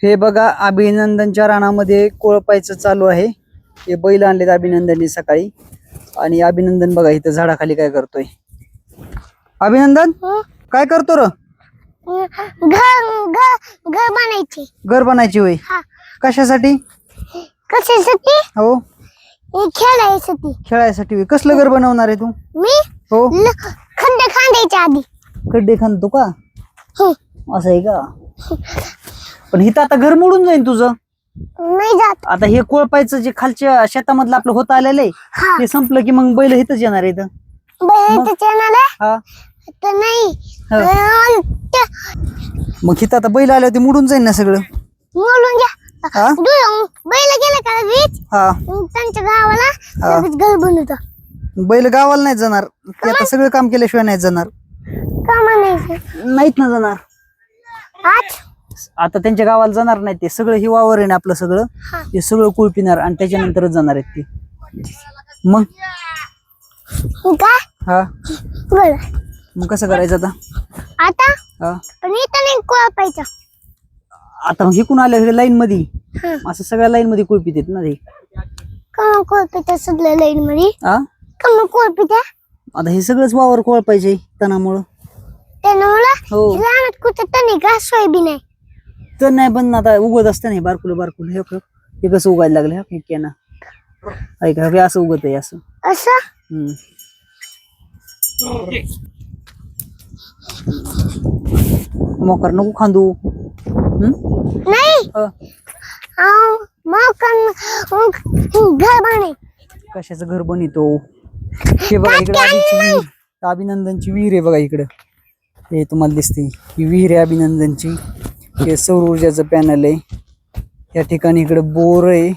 हे बघा अभिनंदनच्या रानामध्ये कोळपायचं चालू आहे. हे बैल आणलेत अभिनंदनने सकाळी. आणि अभिनंदन बघा इथं झाडाखाली काय करतोय. अभिनंदन काय करतो र? घर बनायचे. घर बनायची होय. कशासाठी? कशासाठी? हो खेळायसाठी. खेळायसाठी होय. कसलं घर बनवणार आहे तू? मी हो खड्डे खांदायच्या आधी. खड्डे खांदतो का? हो. असं आहे का? पण इथं आता घर मोडून जाईल तुझं. नाही जात. आता हे कोळपायचं जे खालच्या शेतामधलं आपलं होत आलेलं आहे ते संपलं की मग बैल इथंच येणार आहे इथं. हा तर नाही. मग इथं आता बैल आल्यावर ते मोडून जाईल ना सगळं. बोलून घ्या. बैल गेले का वीज त्यांच्या गावाला घर बनवतो. बैल गावाला नाही जाणार. ते आता सगळं काम केल्याशिवाय नाही जाणार. का म्हणायचं? नाहीत ना जाणार. आज आता त्यांच्या गावाला जाणार नाही. ते सगळं ही वावर आहे ना आपलं सगळं ते सगळं कुळपिणार आणि त्याच्यानंतरच जाणार आहेत ते. मग काय? हा बोल. मग कसं करायचं आता? आता हा पण इथं नाही कोळपायचं. आता मग इकडून आलं लाईन मध्ये असं सगळ्या लाईन मध्ये कुळपीत येत ना ते. कम कोळपित्या सगळ्या लाईन मध्ये. हा कम कोळपित्या. आता हे सगळंच वावर कोळपायचे तणामुळं. त्यामुळं हो रानात कुठं तणी का सोयाबीन आहे. तर नाही पण आता उगत असतं नाही बारकुलं बारकुलं हे कसं उगायला लागलं ह्या केना ऐका हे असं उगत आहे असं. असं मोकर नको खांदू. नाही. घर बने. कशाचं घर बनतो? हे बघा इकडे आधीची विहीर. अभिनंदनची विहीर आहे बघा इकडं. हे तुम्हाला दिसते ही विहीर आहे अभिनंदनची. हे सौर ऊर्जाचं पॅनल आहे. या ठिकाणी इकडे बोर आहे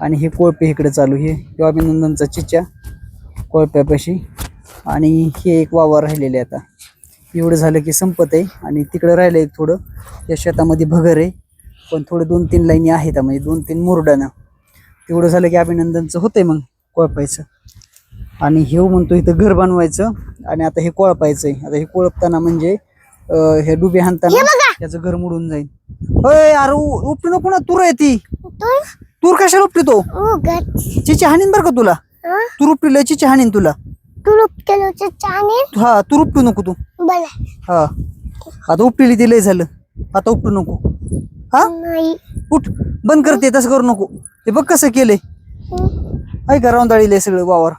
आणि हे कोळपे इकडे चालू. हे अभिनंदनचा चिच्या कोळप्यापाशी. आणि हे एक वावर राहिलेले आता. एवढं झालं की संपत आहे. आणि तिकडे राहिलं एक थोडं. या शेतामध्ये भगर आहे पण थोडं 2-3 लाईनी आहेत म्हणजे 2-3 मुरडानं. तेवढं झालं की अभिनंदनचं होतंय मग कोळपायचं. आणि हे म्हणतो इथं घर बनवायचं आणि आता हे कोळपायचंय. आता हे कोळपताना म्हणजे हे डुबे हाणताना त्याचं घर मोडून जाईल. अय अरे उपटी नको ना. तूर आहे ती. तूर कशाला उपटी तो? चिची हाणीन बरं का तुला. तूर उपटीला चिची हाणीन तुला. हा तूर उपटू नको तू. हा आता उपटीली ती लय झालं. आता उपटू नको. हा उठ बंद करते. तसं करू नको. ते बघ कसं केलंय. ऐका रावंदाळीलंय सगळं वावर.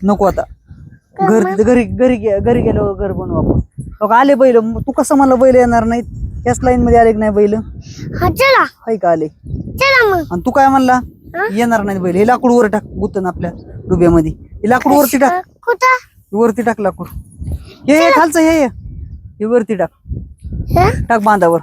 नको आता घर घरी घरी घरी गेल्यावर घर बनवू आपण. आले बैल. तू कसं मला बैल येणार नाहीत? याच लाईन मध्ये आले की नाही बैल? हाय का आले? आणि तू काय म्हणला येणार नाही बैल? हे लाकूड वर टाक गुतन आपल्या डुब्यामध्ये. हे लाकूड वरती टाक. वरती टाक लाकूड. हे खालचं हे वरती टाक. टाक बांधावर.